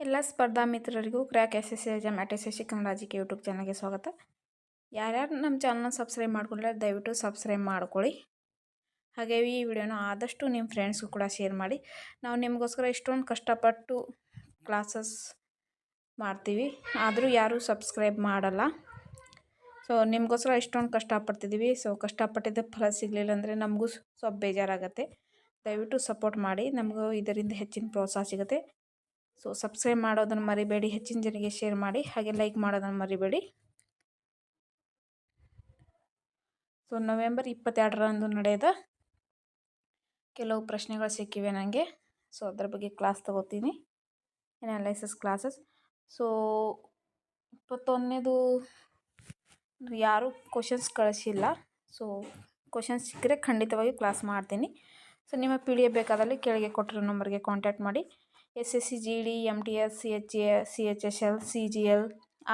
ಎಲ್ಲ ಸ್ಪರ್ಧಾ ಮಿತ್ರರಿಗೂ crack SSC exam SSC Kannada GK YouTube ಚಾನಲ್ಗೆ ಸ್ವಾಗತ. ಯಾರ್ಯಾರು ನಮ್ಮ ಚಾನಲ್ನ ಸಬ್ಸ್ಕ್ರೈಬ್ ಮಾಡ್ಕೊಂಡಿಲ್ಲ ದಯವಿಟ್ಟು ಸಬ್ಸ್ಕ್ರೈಬ್ ಮಾಡ್ಕೊಳ್ಳಿ. ಹಾಗೆ ಈ ವಿಡಿಯೋನ ಆದಷ್ಟು ನಿಮ್ಮ ಫ್ರೆಂಡ್ಸ್ಗೂ ಕೂಡ ಶೇರ್ ಮಾಡಿ. ನಾವು ನಿಮಗೋಸ್ಕರ ಇಷ್ಟೊಂದು ಕಷ್ಟಪಟ್ಟು ಕ್ಲಾಸಸ್ ಮಾಡ್ತೀವಿ, ಆದರೂ ಯಾರೂ ಸಬ್ಸ್ಕ್ರೈಬ್ ಮಾಡಲ್ಲ. ಸೊ ನಿಮಗೋಸ್ಕರ ಇಷ್ಟೊಂದು ಕಷ್ಟಪಡ್ತಿದ್ದೀವಿ. ಸೊ ಕಷ್ಟಪಟ್ಟಿದ್ದ ಫಲ ಸಿಗಲಿಲ್ಲ ಅಂದರೆ ನಮಗೂ ಸ್ವಲ್ಪ ಬೇಜಾರಾಗುತ್ತೆ. ದಯವಿಟ್ಟು ಸಪೋರ್ಟ್ ಮಾಡಿ, ನಮಗೂ ಇದರಿಂದ ಹೆಚ್ಚಿನ ಪ್ರೋತ್ಸಾಹ ಸಿಗುತ್ತೆ. ಸೊ ಸಬ್ಸ್ಕ್ರೈಬ್ ಮಾಡೋದನ್ನು ಮರಿಬೇಡಿ, ಹೆಚ್ಚಿನ ಜನರಿಗೆ ಶೇರ್ ಮಾಡಿ, ಹಾಗೆ ಲೈಕ್ ಮಾಡೋದನ್ನು ಮರಿಬೇಡಿ. ಸೊ ನವೆಂಬರ್ 22ರಂದು ನಡೆದ ಕೆಲವು ಪ್ರಶ್ನೆಗಳು ಸಿಕ್ಕಿವೆ ನನಗೆ. ಸೊ ಅದರ ಬಗ್ಗೆ ಕ್ಲಾಸ್ ತಗೋತೀನಿ, ಅನಾಲಿಸಿಸ್ ಕ್ಲಾಸಸ್. ಸೊ 21ನೇದು ಯಾರೂ ಕ್ವಶನ್ಸ್ ಕಳಿಸಿಲ್ಲ. ಸೊ ಕ್ವಶನ್ಸ್ ಸಿಕ್ಕರೆ ಖಂಡಿತವಾಗಿ ಕ್ಲಾಸ್ ಮಾಡ್ತೀನಿ. ಸೊ ನಿಮ್ಮ PDF ಬೇಕಾದಲ್ಲಿ ಕೆಳಗೆ ಕೊಟ್ಟಿರೋ ನಂಬರ್ಗೆ ಕಾಂಟ್ಯಾಕ್ಟ್ ಮಾಡಿ. SSC GD MTS CHA CHSL CGL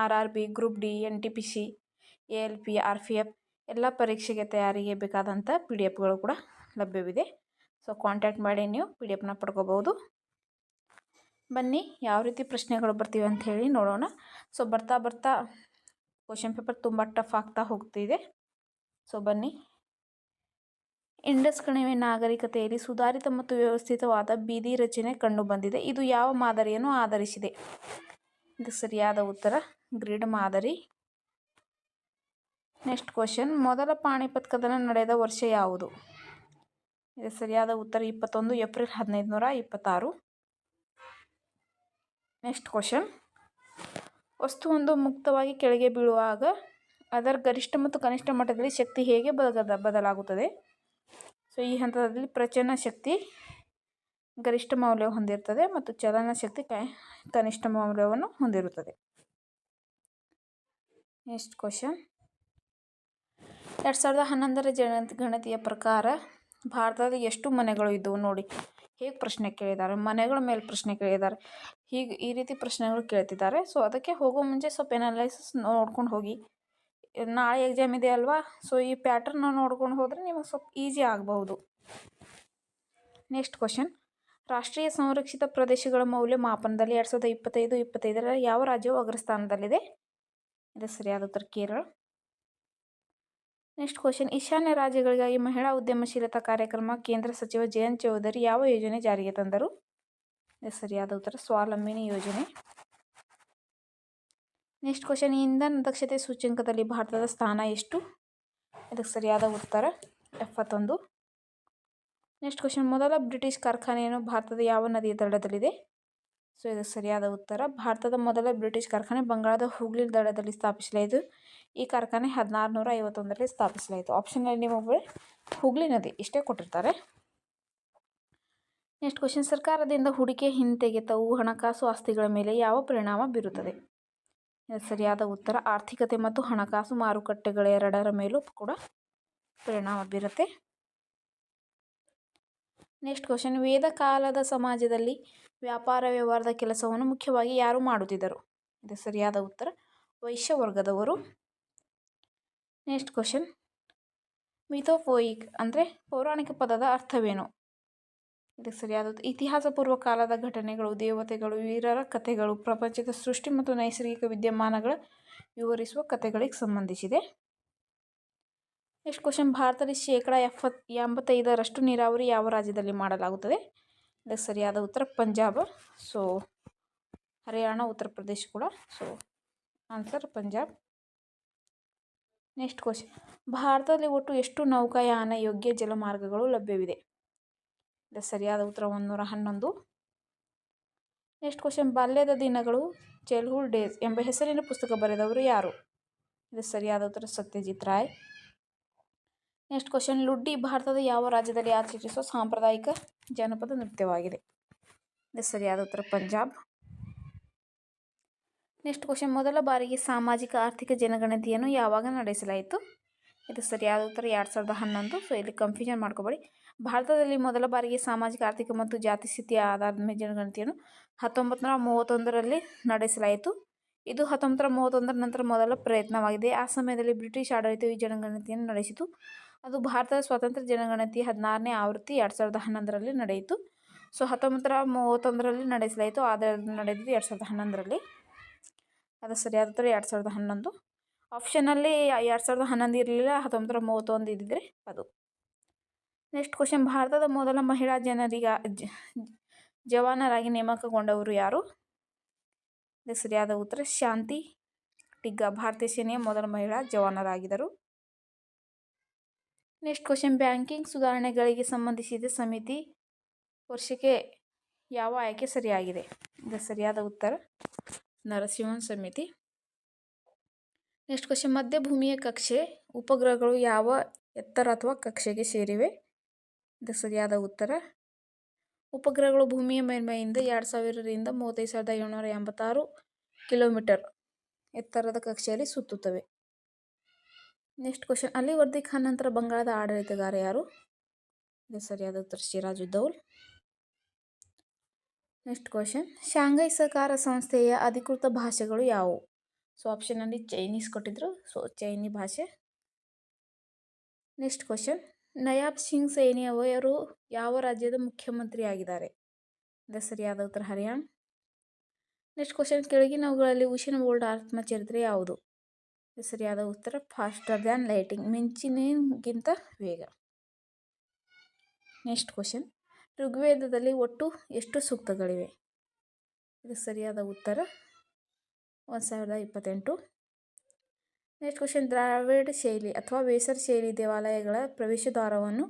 RRB group D NTPC ALP RPF ಎಲ್ಲ ಪರೀಕ್ಷೆಗೆ ತಯಾರಿಗೆ ಬೇಕಾದಂಥ PDFಗಳು ಕೂಡ ಲಭ್ಯವಿದೆ. ಸೊ ಕಾಂಟ್ಯಾಕ್ಟ್ ಮಾಡಿ ನೀವು PDFನ ಪಡ್ಕೋಬೋದು. ಬನ್ನಿ ಯಾವ ರೀತಿ ಪ್ರಶ್ನೆಗಳು ಬರ್ತೀವಿ ಅಂತ ಹೇಳಿ ನೋಡೋಣ. ಸೊ ಬರ್ತಾ ಬರ್ತಾ ಕ್ವಶನ್ ಪೇಪರ್ ತುಂಬ ಟಫ್ ಆಗ್ತಾ ಹೋಗ್ತಿದೆ. ಸೊ ಬನ್ನಿ. ಇಂಡಸ್ ಕಣಿವೆ ನಾಗರಿಕತೆಯಲ್ಲಿ ಸುಧಾರಿತ ಮತ್ತು ವ್ಯವಸ್ಥಿತವಾದ ಬೀದಿ ರಚನೆ ಕಂಡುಬಂದಿದೆ. ಇದು ಯಾವ ಮಾದರಿಯನ್ನು ಆಧರಿಸಿದೆ? ಇದು ಸರಿಯಾದ ಉತ್ತರ ಗ್ರಿಡ್ ಮಾದರಿ. ನೆಕ್ಸ್ಟ್ ಕ್ವಶನ್, ಮೊದಲ ಪಾಣಿಪತ್ ಕದನ ನಡೆದ ವರ್ಷ ಯಾವುದು? ಇದು ಸರಿಯಾದ ಉತ್ತರ 21 ಏಪ್ರಿಲ್ 1526. ನೆಕ್ಸ್ಟ್ ಕ್ವಶನ್, ವಸ್ತುವೊಂದು ಮುಕ್ತವಾಗಿ ಕೆಳಗೆ ಬೀಳುವಾಗ ಅದರ ಗರಿಷ್ಠ ಮತ್ತು ಕನಿಷ್ಠ ಮಟ್ಟದಲ್ಲಿ ಶಕ್ತಿ ಹೇಗೆ ಬದಲಾಗುತ್ತದೆ? ಸೊ ಈ ಹಂತದಲ್ಲಿ ಪ್ರಚನ ಶಕ್ತಿ ಗರಿಷ್ಠ ಮೌಲ್ಯ ಹೊಂದಿರುತ್ತದೆ ಮತ್ತು ಚಲನ ಶಕ್ತಿ ಕನಿಷ್ಠ ಮೌಲ್ಯವನ್ನು ಹೊಂದಿರುತ್ತದೆ. ನೆಕ್ಸ್ಟ್ ಕ್ವಶನ್, 2011ರ ಜನಗಣತಿಯ ಪ್ರಕಾರ ಭಾರತದಲ್ಲಿ ಎಷ್ಟು ಮನೆಗಳು ಇದ್ದವು? ನೋಡಿ ಹೇಗೆ ಪ್ರಶ್ನೆ ಕೇಳಿದ್ದಾರೆ, ಮನೆಗಳ ಮೇಲೆ ಪ್ರಶ್ನೆ ಕೇಳಿದ್ದಾರೆ. ಈ ರೀತಿ ಪ್ರಶ್ನೆಗಳು ಕೇಳ್ತಿದ್ದಾರೆ. ಸೊ ಅದಕ್ಕೆ ಹೋಗೋ ಮುಂಚೆ ಸ್ವಲ್ಪ ಅನಾಲಿಸಿಸ್ ನೋಡ್ಕೊಂಡು ಹೋಗಿ. ನಾಳೆ ಎಕ್ಸಾಮ್ ಇದೆ ಅಲ್ವಾ? ಸೊ ಈ ಪ್ಯಾಟರ್ನ ನೋಡ್ಕೊಂಡು ಹೋದರೆ ನಿಮಗೆ ಸ್ವಲ್ಪ ಈಸಿ ಆಗಬಹುದು. ನೆಕ್ಸ್ಟ್ ಕ್ವಶನ್, ರಾಷ್ಟ್ರೀಯ ಸಂರಕ್ಷಿತ ಪ್ರದೇಶಗಳ ಮೌಲ್ಯಮಾಪನದಲ್ಲಿ 2025-26 ಯಾವ ರಾಜ್ಯವು ಅಗ್ರಸ್ಥಾನದಲ್ಲಿದೆ? ಇದು ಸರಿಯಾದ ಉತ್ತರ ಕೇರಳ. ನೆಕ್ಸ್ಟ್ ಕ್ವಶನ್, ಈಶಾನ್ಯ ರಾಜ್ಯಗಳಿಗಾಗಿ ಮಹಿಳಾ ಉದ್ಯಮಶೀಲತಾ ಕಾರ್ಯಕ್ರಮ ಕೇಂದ್ರ ಸಚಿವ ಜಯಂತ್ ಚೌಧರಿ ಯಾವ ಯೋಜನೆ ಜಾರಿಗೆ ತಂದರು? ಇದು ಸರಿಯಾದ ಉತ್ತರ ಸ್ವಾವಲಂಬಿನಿ ಯೋಜನೆ. ನೆಕ್ಸ್ಟ್ ಕ್ವಶನ್, ಇಂಧನ ದಕ್ಷತೆ ಸೂಚ್ಯಂಕದಲ್ಲಿ ಭಾರತದ ಸ್ಥಾನ ಎಷ್ಟು? ಇದಕ್ಕೆ ಸರಿಯಾದ ಉತ್ತರ 71. ನೆಕ್ಸ್ಟ್ ಕ್ವಶನ್, ಮೊದಲ ಬ್ರಿಟಿಷ್ ಕಾರ್ಖಾನೆಯನ್ನು ಭಾರತದ ಯಾವ ನದಿಯ ದಡದಲ್ಲಿದೆ? ಸೊ ಇದಕ್ಕೆ ಸರಿಯಾದ ಉತ್ತರ ಭಾರತದ ಮೊದಲ ಬ್ರಿಟಿಷ್ ಕಾರ್ಖಾನೆ ಬಂಗಾಳದ ಹೂಗ್ಲಿ ದಡದಲ್ಲಿ ಸ್ಥಾಪಿಸಲಾಯಿತು. ಈ ಕಾರ್ಖಾನೆ 1651ರಲ್ಲಿ ಸ್ಥಾಪಿಸಲಾಯಿತು. ಆಪ್ಷನಲ್ಲಿ ನಿಮಗೆ ಹೂಗ್ಲಿ ನದಿ ಇಷ್ಟೇ ಕೊಟ್ಟಿರ್ತಾರೆ. ನೆಕ್ಸ್ಟ್ ಕ್ವಶನ್, ಸರ್ಕಾರದಿಂದ ಹೂಡಿಕೆ ಹಿಂತೆಗೆತವು ಹಣಕಾಸು ಆಸ್ತಿಗಳ ಮೇಲೆ ಯಾವ ಪರಿಣಾಮ ಬೀರುತ್ತದೆ? ಸರಿಯಾದ ಉತ್ತರ ಆರ್ಥಿಕತೆ ಮತ್ತು ಹಣಕಾಸು ಮಾರುಕಟ್ಟೆಗಳೆರಡರ ಮೇಲೂ ಕೂಡ ಪರಿಣಾಮ ಬೀರುತ್ತೆ. ನೆಕ್ಸ್ಟ್ ಕ್ವಶನ್, ವೇದ ಕಾಲದ ಸಮಾಜದಲ್ಲಿ ವ್ಯಾಪಾರ ವ್ಯವಹಾರದ ಕೆಲಸವನ್ನು ಮುಖ್ಯವಾಗಿ ಯಾರು ಮಾಡುತ್ತಿದ್ದರು? ಇದು ಸರಿಯಾದ ಉತ್ತರ ವೈಶ್ಯ ವರ್ಗದವರು. ನೆಕ್ಸ್ಟ್ ಕ್ವಶನ್, ಮಿಥೋಪೋಯಿಕ್ ಅಂದರೆ ಪೌರಾಣಿಕ ಪದದ ಅರ್ಥವೇನು? ಇದಕ್ಕೆ ಸರಿಯಾದ ಉತ್ತರ ಇತಿಹಾಸ ಪೂರ್ವ ಕಾಲದ ಘಟನೆಗಳು, ದೇವತೆಗಳು, ವೀರರ ಕಥೆಗಳು, ಪ್ರಪಂಚದ ಸೃಷ್ಟಿ ಮತ್ತು ನೈಸರ್ಗಿಕ ವಿದ್ಯಮಾನಗಳ ವಿವರಿಸುವ ಕಥೆಗಳಿಗೆ ಸಂಬಂಧಿಸಿದೆ. ನೆಕ್ಸ್ಟ್ ಕ್ವಶನ್, ಭಾರತದಲ್ಲಿ 85% ನೀರಾವರಿ ಯಾವ ರಾಜ್ಯದಲ್ಲಿ ಮಾಡಲಾಗುತ್ತದೆ? ಇದಕ್ಕೆ ಸರಿಯಾದ ಉತ್ತರ ಪಂಜಾಬ್. ಸೊ ಹರಿಯಾಣ, ಉತ್ತರ ಪ್ರದೇಶ ಕೂಡ. So answer Punjab. Next question, ಭಾರತದಲ್ಲಿ ಒಟ್ಟು ಎಷ್ಟು ನೌಕಾಯಾನ ಯೋಗ್ಯ ಜಲಮಾರ್ಗಗಳು ಲಭ್ಯವಿದೆ? ಇದು ಸರಿಯಾದ ಉತ್ತರ 111. ನೆಕ್ಸ್ಟ್ ಕ್ವಶನ್, ಬಾಲ್ಯದ ದಿನಗಳು ಚೈಲ್ಡ್ಹುಡ್ ಡೇಸ್ ಎಂಬ ಹೆಸರಿನ ಪುಸ್ತಕ ಬರೆದವರು ಯಾರು? ಇದು ಸರಿಯಾದ ಉತ್ತರ ಸತ್ಯಜಿತ್ ರಾಯ್. ನೆಕ್ಸ್ಟ್ ಕ್ವಶನ್, ಲುಡ್ಡಿ ಭಾರತದ ಯಾವ ರಾಜ್ಯದಲ್ಲಿ ಆಚರಿಸುವ ಸಾಂಪ್ರದಾಯಿಕ ಜಾನಪದ ನೃತ್ಯವಾಗಿದೆ? ಇದು ಸರಿಯಾದ ಉತ್ತರ ಪಂಜಾಬ್. ನೆಕ್ಸ್ಟ್ ಕ್ವಶನ್, ಮೊದಲ ಬಾರಿಗೆ ಸಾಮಾಜಿಕ ಆರ್ಥಿಕ ಜನಗಣತಿಯನ್ನು ಯಾವಾಗ ನಡೆಸಲಾಯಿತು? ಇದು ಸರಿಯಾದ ಉತ್ತರ 2011. ಸೊ ಇಲ್ಲಿ ಕನ್ಫ್ಯೂಷನ್ ಮಾಡ್ಕೋಬೇಡಿ. ಭಾರತದಲ್ಲಿ ಮೊದಲ ಬಾರಿಗೆ ಸಾಮಾಜಿಕ ಆರ್ಥಿಕ ಮತ್ತು ಜಾತಿ ಸ್ಥಿತಿಯ ಆಧಾರದ ಮೇಲೆ ಜನಗಣತಿಯನ್ನು 1931ರಲ್ಲಿ ನಡೆಸಲಾಯಿತು. ಇದು 1931ರ ನಂತರ ಮೊದಲ ಪ್ರಯತ್ನವಾಗಿದೆ. ಆ ಸಮಯದಲ್ಲಿ ಬ್ರಿಟಿಷ್ ಆಡಳಿತವು ಈ ಜನಗಣತಿಯನ್ನು ನಡೆಸಿತು. ಅದು ಭಾರತದ ಸ್ವತಂತ್ರ ಜನಗಣತಿಯ 16ನೇ ಆವೃತ್ತಿ 2011ರಲ್ಲಿ ನಡೆಯಿತು. ಸೊ 1931ರಲ್ಲಿ ನಡೆಸಲಾಯಿತು, ಆದರೆ ನಡೆದಿದ್ದು 2011ರಲ್ಲಿ. ಅದು ಸರಿಯಾದ ಉತ್ತರ 2011. ಆಪ್ಷನಲ್ಲಿ 2011 ಇರಲಿಲ್ಲ, 1931 ಇದ್ದಿದ್ರೆ ಅದು. ನೆಕ್ಸ್ಟ್ ಕ್ವಶನ್, ಭಾರತದ ಮೊದಲ ಮಹಿಳಾ ಜವಾನರಾಗಿ ನೇಮಕಗೊಂಡವರು ಯಾರು? ಇದು ಸರಿಯಾದ ಉತ್ತರ ಶಾಂತಿ ಟಿಗ್ಗಾ, ಭಾರತೀಯ ಸೇನೆಯ ಮೊದಲ ಮಹಿಳಾ ಜವಾನರಾಗಿದ್ದರು. ನೆಕ್ಸ್ಟ್ ಕ್ವಶನ್, ಬ್ಯಾಂಕಿಂಗ್ ಸುಧಾರಣೆಗಳಿಗೆ ಸಂಬಂಧಿಸಿದ ಸಮಿತಿ ವರ್ಷಕ್ಕೆ ಯಾವ ಆಯ್ಕೆ ಸರಿಯಾಗಿದೆ? ಇದು ಸರಿಯಾದ ಉತ್ತರ ನರಸಿಂಹನ್ ಸಮಿತಿ. ನೆಕ್ಸ್ಟ್ ಕ್ವಶನ್, ಮಧ್ಯಭೂಮಿಯ ಕಕ್ಷೆ ಉಪಗ್ರಹಗಳು ಯಾವ ಎತ್ತರ ಅಥವಾ ಕಕ್ಷೆಗೆ ಸೇರಿವೆ? ಇದು ಸರಿಯಾದ ಉತ್ತರ ಉಪಗ್ರಹಗಳು ಭೂಮಿಯ ಮೇಲ್ಮೈಯಿಂದ 2000ರಿಂದ 35,786 ಕಿಲೋಮೀಟರ್ ಎತ್ತರದ ಕಕ್ಷೆಯಲ್ಲಿ ಸುತ್ತುತ್ತವೆ. ನೆಕ್ಸ್ಟ್ ಕ್ವಶನ್, ಅಲಿವರ್ದಿ ಖಾನ್ ನಂತರ ಬಂಗಾಳದ ಆಡಳಿತಗಾರ ಯಾರು? ಇದು ಸರಿಯಾದ ಉತ್ತರ ಸಿರಾಜುದ್ದೌಲ. ನೆಕ್ಸ್ಟ್ ಕ್ವಶನ್, ಶಾಂಘೈ ಸಹಕಾರ ಸಂಸ್ಥೆಯ ಅಧಿಕೃತ ಭಾಷೆಗಳು ಯಾವುವು? ಸೊ ಆಪ್ಷನಲ್ಲಿ ಚೈನೀಸ್ ಕೊಟ್ಟಿದ್ರು, ಸೊ ಚೈನಿ ಭಾಷೆ. ನೆಕ್ಸ್ಟ್ ಕ್ವಶನ್, ನಯಾಬ್ ಸಿಂಗ್ ಸೈನಿ ಅವರು ಯಾವ ರಾಜ್ಯದ ಮುಖ್ಯಮಂತ್ರಿಯಾಗಿದ್ದಾರೆ? ಇದು ಸರಿಯಾದ ಉತ್ತರ ಹರಿಯಾಣ. ನೆಕ್ಸ್ಟ್ ಕ್ವಶನ್, ಕೆಳಗಿನವುಗಳಲ್ಲಿ ಉಸೇನ್ ಬೋಲ್ಟ್ ಆತ್ಮಚರಿತ್ರೆ ಯಾವುದು? ಇದು ಸರಿಯಾದ ಉತ್ತರ ಫಾಸ್ಟರ್ ದ್ಯಾನ್ ಲೈಟಿಂಗ್, ಮಿಂಚಿನಗಿಂತ ವೇಗ. ನೆಕ್ಸ್ಟ್ ಕ್ವಶನ್, ಋಗ್ವೇದದಲ್ಲಿ ಒಟ್ಟು ಎಷ್ಟು ಸೂಕ್ತಗಳಿವೆ? ಇದು ಸರಿಯಾದ ಉತ್ತರ 1028. ನೆಕ್ಸ್ಟ್ ಕ್ವಶನ್, ದ್ರಾವಿಡ ಶೈಲಿ ಅಥವಾ ವೇಸರ ಶೈಲಿ ದೇವಾಲಯಗಳ ಪ್ರವೇಶದ್ವಾರವನ್ನು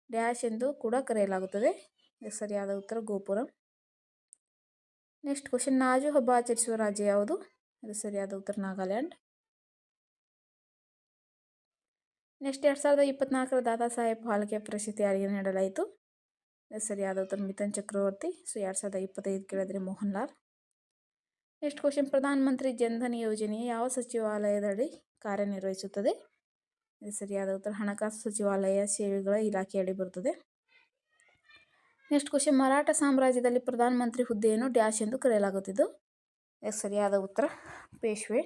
ಡ್ಯಾಶ್ ಎಂದು ಕೂಡ ಕರೆಯಲಾಗುತ್ತದೆ. ಇದು ಸರಿಯಾದ ಉತ್ತರ ಗೋಪುರಂ. ನೆಕ್ಸ್ಟ್ ಕ್ವಶನ್, ನಾಜು ಹಬ್ಬ ಆಚರಿಸುವ ರಾಜ್ಯ ಯಾವುದು? ಇದು ಸರಿಯಾದ ಉತ್ತರ ನಾಗಾಲ್ಯಾಂಡ್. ನೆಕ್ಸ್ಟ್ 2024ರ ದಾದಾ ಸಾಹೇಬ್ ಫಾಲ್ಕೆ ಪ್ರಶಸ್ತಿ ಯಾರಿಗೆ ನೀಡಲಾಯಿತು? ಇದು ಸರಿಯಾದ ಉತ್ತರ ಮಿಥುನ್ ಚಕ್ರವರ್ತಿ. ಸೊ 2025 ಕೇಳಿದ್ರೆ ಮೋಹನ್ ಲಾಲ್. ನೆಕ್ಸ್ಟ್ ಕ್ವಶನ್, ಪ್ರಧಾನ ಮಂತ್ರಿ ಜನ್ಧನ್ ಯೋಜನೆಯು ಯಾವ ಸಚಿವಾಲಯದಡಿ ಕಾರ್ಯನಿರ್ವಹಿಸುತ್ತದೆ? ಇದು ಸರಿಯಾದ ಉತ್ತರ ಹಣಕಾಸು ಸಚಿವಾಲಯ ಸೇವೆಗಳ ಇಲಾಖೆಯಡಿ ಬರುತ್ತದೆ. ನೆಕ್ಸ್ಟ್ ಕ್ವಶನ್, ಮರಾಠ ಸಾಮ್ರಾಜ್ಯದಲ್ಲಿ ಪ್ರಧಾನ ಮಂತ್ರಿ ಹುದ್ದೆಯನ್ನು ಡ್ಯಾಶ್ ಎಂದು ಕರೆಯಲಾಗುತ್ತಿದ್ದು? ಇದು ಸರಿಯಾದ ಉತ್ತರ Peshwa.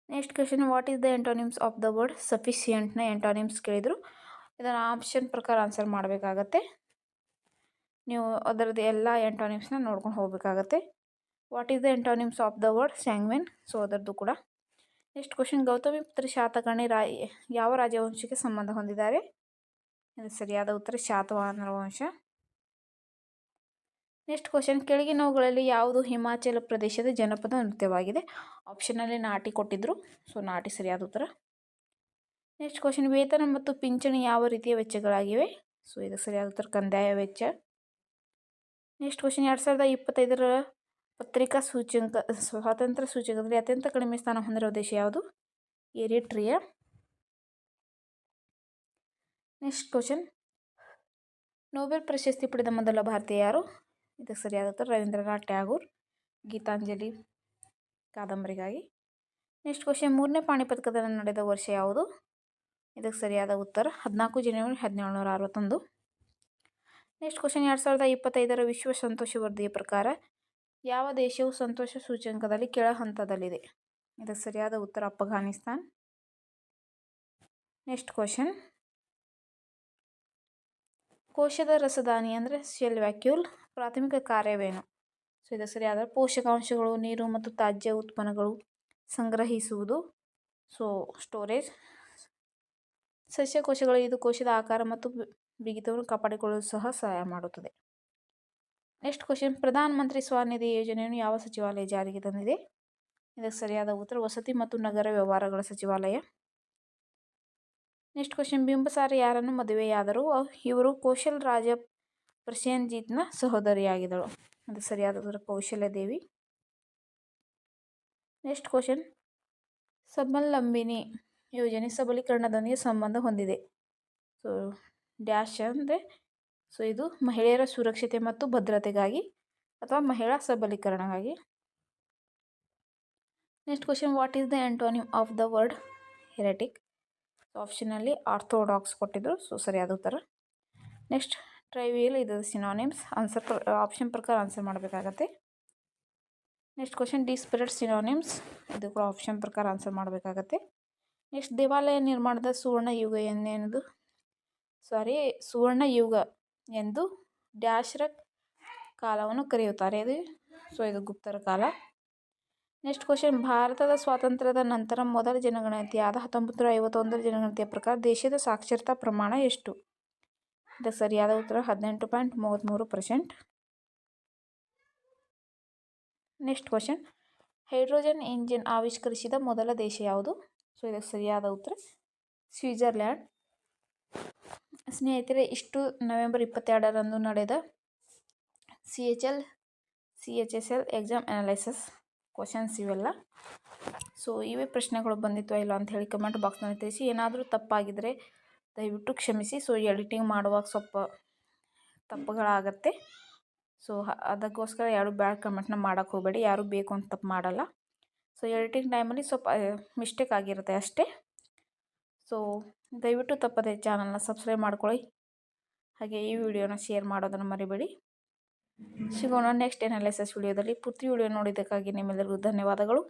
Next question, what is the antonyms of the word ಸಫಿಷಿಯೆಂಟ್ನ ಎಂಟೋನಿಮ್ಸ್ ಕೇಳಿದರು. ಇದನ್ನು ಆಪ್ಷನ್ ಪ್ರಕಾರ ಆನ್ಸರ್ ಮಾಡಬೇಕಾಗತ್ತೆ. ನೀವು ಅದರದ್ದು ಎಲ್ಲ ಎಂಟೋನಿಮ್ಸ್ನ ನೋಡ್ಕೊಂಡು ಹೋಗಬೇಕಾಗತ್ತೆ. What is the antonyms of the word sanguine? So ಅದರದ್ದು ಕೂಡ. ನೆಕ್ಸ್ಟ್ ಕ್ವಶನ್, ಗೌತಮಿಪುತ್ರ ಶಾತಕರ್ಣಿ ಯಾವ ರಾಜವಂಶಕ್ಕೆ ಸಂಬಂಧ ಹೊಂದಿದ್ದಾರೆ? ಇದು ಸರಿಯಾದ ಉತ್ತರ ಶಾತವಾಹನರ ವಂಶ. ನೆಕ್ಸ್ಟ್ ಕ್ವಶನ್, ಕೆಳಗಿನವುಗಳಲ್ಲಿ ಯಾವುದು ಹಿಮಾಚಲ ಪ್ರದೇಶದ ಜನಪದ ನೃತ್ಯವಾಗಿದೆ? ಆಪ್ಷನಲ್ಲಿ ನಾಟಿ ಕೊಟ್ಟಿದ್ರು, ಸೊ ನಾಟಿ ಸರಿಯಾದ ಉತ್ತರ. ನೆಕ್ಸ್ಟ್ ಕ್ವಶನ್, ವೇತನ ಮತ್ತು ಪಿಂಚಣಿ ಯಾವ ರೀತಿಯ ವೆಚ್ಚಗಳಾಗಿವೆ? ಸೊ ಇದು ಸರಿಯಾದ ಉತ್ತರ ಕಂದಾಯ ವೆಚ್ಚ. ನೆಕ್ಸ್ಟ್ ಕ್ವಶನ್, 2025ರ ಪತ್ರಿಕಾ ಸ್ವಾತಂತ್ರ್ಯ ಸೂಚಕದಲ್ಲಿ ಅತ್ಯಂತ ಕಡಿಮೆ ಸ್ಥಾನ ಹೊಂದಿರುವ ದೇಶ ಯಾವುದು? ಎರಿಟ್ರಿಯಾ. ನೆಕ್ಸ್ಟ್ ಕ್ವಶನ್, ನೊಬೆಲ್ ಪ್ರಶಸ್ತಿ ಪಡೆದ ಮೊದಲ ಭಾರತೀಯ ಯಾರು? ಇದಕ್ಕೆ ಸರಿಯಾದ ಉತ್ತರ ರವೀಂದ್ರನಾಥ್ ಟ್ಯಾಗೂರ್, ಗೀತಾಂಜಲಿ ಕಾದಂಬರಿಗಾಗಿ. ನೆಕ್ಸ್ಟ್ ಕ್ವಶನ್, ಮೂರನೇ ಪಾಣಿಪತ್ ಕದನ ನಡೆದ ವರ್ಷ ಯಾವುದು? ಇದಕ್ಕೆ ಸರಿಯಾದ ಉತ್ತರ 14 ಜನವರಿ 1761. ನೆಕ್ಸ್ಟ್ ಕ್ವಶನ್, 2025ರ ವಿಶ್ವ ಸಂತೋಷ ವರದಿಯ ಪ್ರಕಾರ ಯಾವ ದೇಶವು ಸಂತೋಷ ಸೂಚ್ಯಂಕದಲ್ಲಿ ಕೆಳ ಹಂತದಲ್ಲಿದೆ? ಇದಕ್ಕೆ ಸರಿಯಾದ ಉತ್ತರ ಅಫ್ಘಾನಿಸ್ತಾನ್. ನೆಕ್ಸ್ಟ್ ಕ್ವಶನ್, ಕೋಶದ ರಸದಾನಿ ಅಂದರೆ ಶೆಲ್ ವ್ಯಾಕ್ಯೂಲ್ ಪ್ರಾಥಮಿಕ ಕಾರ್ಯವೇನು? ಸೊ ಇದು ಸರಿಯಾದ ಪೋಷಕಾಂಶಗಳು, ನೀರು ಮತ್ತು ತ್ಯಾಜ್ಯ ಉತ್ಪನ್ನಗಳು ಸಂಗ್ರಹಿಸುವುದು, ಸೊ ಸ್ಟೋರೇಜ್. ಸಸ್ಯಕೋಶಗಳು ಇದು ಕೋಶದ ಆಕಾರ ಮತ್ತು ಬಿಗಿತವನ್ನು ಕಾಪಾಡಿಕೊಳ್ಳಲು ಸಹ ಸಹಾಯ ಮಾಡುತ್ತದೆ. ನೆಕ್ಸ್ಟ್ ಕ್ವಶನ್, ಪ್ರಧಾನ ಮಂತ್ರಿ ಸ್ವನಿಧಿ ಯೋಜನೆಯನ್ನು ಯಾವ ಸಚಿವಾಲಯ ಜಾರಿಗೆ ತಂದಿದೆ? ಇದಕ್ಕೆ ಸರಿಯಾದ ಉತ್ತರ ವಸತಿ ಮತ್ತು ನಗರ ವ್ಯವಹಾರಗಳ ಸಚಿವಾಲಯ. ನೆಕ್ಸ್ಟ್ ಕ್ವಶನ್, ಬಿಂಬಿಸಾರ ಯಾರನ್ನು ಮದುವೆಯಾದರು? ಇವರು ಕೌಶಲ್ ರಾಜ ಪ್ರಸೇನ್ಜಿತ್ನ ಸಹೋದರಿಯಾಗಿದ್ದಳು. ಅದು ಸರಿಯಾದ ಉತ್ತರ ಕೌಶಲ್ಯ ದೇವಿ. ನೆಕ್ಸ್ಟ್ ಕ್ವಶನ್, ಸ್ವಾವಲಂಬಿನಿ ಯೋಜನೆ ಸಬಲೀಕರಣದೊಂದಿಗೆ ಸಂಬಂಧ ಹೊಂದಿದೆ. ಸೊ ಡ್ಯಾಶ್ ಅಂದರೆ, ಸೊ ಇದು ಮಹಿಳೆಯರ ಸುರಕ್ಷತೆ ಮತ್ತು ಭದ್ರತೆಗಾಗಿ ಅಥವಾ ಮಹಿಳಾ ಸಬಲೀಕರಣಗಾಗಿ. Next question, what is the antonym of the word heretic? ಆಪ್ಷನಲ್ಲಿ ಆರ್ಥೋಡಾಕ್ಸ್ ಕೊಟ್ಟಿದ್ರು, ಸೊ ಸರಿಯಾದ ಉತ್ತರ. ನೆಕ್ಸ್ಟ್ ಟ್ರೈವಿಯಲ್, ಇದು ಸಿನಾನಿಮ್ಸ್. ಆಪ್ಷನ್ ಪ್ರಕಾರ ಆನ್ಸರ್ ಮಾಡಬೇಕಾಗತ್ತೆ. ನೆಕ್ಸ್ಟ್ ಕ್ವಶನ್, ಡಿಸ್ಪರೇಟ್ ಸಿನಾನಿಮ್ಸ್, ಇದು ಕೂಡ ಆಪ್ಷನ್ ಪ್ರಕಾರ ಆನ್ಸರ್ ಮಾಡಬೇಕಾಗತ್ತೆ. ನೆಕ್ಸ್ಟ್ ದೇವಾಲಯ ನಿರ್ಮಾಣದ ಸುವರ್ಣ ಯುಗ ಏನೆಂದು ಸುವರ್ಣ ಯುಗ ಎಂದು ಡ್ಯಾಶ್ರ ಕಾಲವನ್ನು ಕರೆಯುತ್ತಾರೆ. ಇದು ಗುಪ್ತರ ಕಾಲ. ನೆಕ್ಸ್ಟ್ ಕ್ವಶನ್, ಭಾರತದ ಸ್ವಾತಂತ್ರ್ಯದ ನಂತರ ಮೊದಲ ಜನಗಣತಿಯಾದ 1951ರ ಜನಗಣತಿಯ ಪ್ರಕಾರ ದೇಶದ ಸಾಕ್ಷರತಾ ಪ್ರಮಾಣ ಎಷ್ಟು? ಇದಕ್ಕೆ ಸರಿಯಾದ ಉತ್ತರ 18.33%. ನೆಕ್ಸ್ಟ್ ಕ್ವಶನ್, ಹೈಡ್ರೋಜನ್ ಇಂಜಿನ್ ಆವಿಷ್ಕರಿಸಿದ ಮೊದಲ ದೇಶ ಯಾವುದು? ಇದಕ್ಕೆ ಸರಿಯಾದ ಉತ್ತರ ಸ್ವಿಟ್ಜರ್ಲ್ಯಾಂಡ್. ಸ್ನೇಹಿತರೆ, ಇಷ್ಟು ನವೆಂಬರ್ 22ರಂದು ನಡೆದ CHSL ಎಕ್ಸಾಮ್ ಅನಾಲಿಸಿಸ್ ಕ್ವಶನ್ಸ್ ಇವೆಲ್ಲ. ಇವೇ ಪ್ರಶ್ನೆಗಳು ಬಂದಿತ್ತು ಇಲ್ಲ ಅಂತ ಹೇಳಿ ಕಮೆಂಟ್ ಬಾಕ್ಸ್ನಲ್ಲಿ ತಿಳಿಸಿ. ಏನಾದರೂ ತಪ್ಪಾಗಿದ್ದರೆ ದಯವಿಟ್ಟು ಕ್ಷಮಿಸಿ. ಎಡಿಟಿಂಗ್ ಮಾಡುವಾಗ ಸ್ವಲ್ಪ ತಪ್ಪುಗಳಾಗತ್ತೆ. ಅದಕ್ಕೋಸ್ಕರ ಯಾರು ಬ್ಯಾಡ್ ಕಮೆಂಟ್ನ ಮಾಡೋಕ್ಕೆ ಹೋಗಬೇಡಿ. ಯಾರು ಬೇಕು ಅಂತ ತಪ್ಪು ಮಾಡಲ್ಲ. ಎಡಿಟಿಂಗ್ ಟೈಮಲ್ಲಿ ಸ್ವಲ್ಪ ಮಿಸ್ಟೇಕ್ ಆಗಿರುತ್ತೆ ಅಷ್ಟೇ. ದಯವಿಟ್ಟು ತಪ್ಪದೆ ಚಾನಲ್ನ ಸಬ್ಸ್ಕ್ರೈಬ್ ಮಾಡ್ಕೊಳ್ಳಿ. ಹಾಗೆ ಈ ವಿಡಿಯೋನ ಶೇರ್ ಮಾಡೋದನ್ನು ಮರಿಬೇಡಿ. ಸಿಗೋಣ ನೆಕ್ಸ್ಟ್ ಅನಾಲಿಸಿಸ್ ವಿಡಿಯೋದಲ್ಲಿ. ಪೂರ್ತಿ ವಿಡಿಯೋ ನೋಡಿದ್ದಕ್ಕಾಗಿ ನಿಮ್ಮೆಲ್ಲರಿಗೂ ಧನ್ಯವಾದಗಳು.